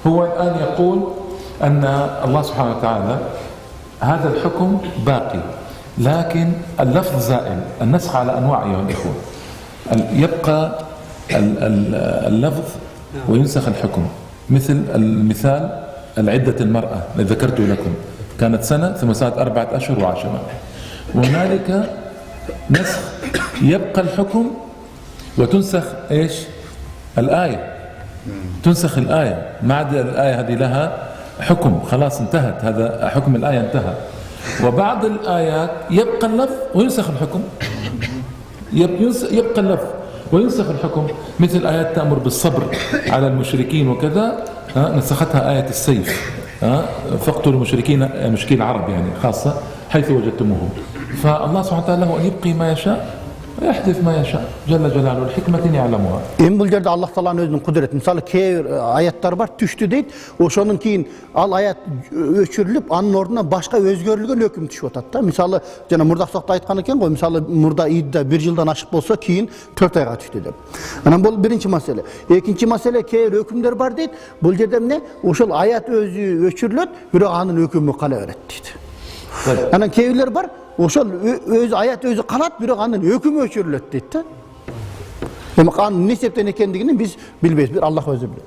هو الآن يقول أن الله سبحانه وتعالى هذا الحكم باقي، لكن اللفظ زائل. النسخ على أنواع أيها الإخوة، يبقى اللفظ وينسخ الحكم. مثل المثال العدة المرأة الذي ذكرته لكم، كانت سنة ثم صارت 4 أشهر و10. وهنالك نسخ، يبقى الحكم وتنسخ إيش؟ الآية، تنسخ الآية، ما عاد الآية هذه لها حكم، خلاص انتهت، هذا حكم الآية انتهى. وبعض الآيات يبقى اللفظ وينسخ الحكم، يبقى اللفظ وينسخ الحكم. مثل آيات تأمر بالصبر على المشركين وكذا، نسختها آية السيف، فاقتلوا المشركين، مشركي العرب يعني خاصة، حيث وجدتموهم. فالله سبحانه وتعالى له أن يبقي ما يشاء ويحذف ما يشاء جل جلاله الحكمة يعلمها. Bu yerde Allah Teala'nın özünün kudreti. Misal ki ayetler var düştü deydi. O şonun keyin al ayet öçürülüp anın orduna başka özgörlüğün hüküm düşüp otadı. Misal jana murda sokta aytkan eken go. Misal murda idde 1 yıldan aşık bolsa keyin 4 ayga düştü dep. Ana bu birinci mesele. İkinci mesele ki hükümler var deydi. Bu yerde ne? Oşol ayet özü öçürülüp bir anın hükmü kala öğret deydi. Ana keyirler var. Oşol öz ayet özü kalat bir anın hükmü öçürülüp deydi. Demek anın ne sebepten ekendigini biz bilmeyiz. Bir Allah özü bilir.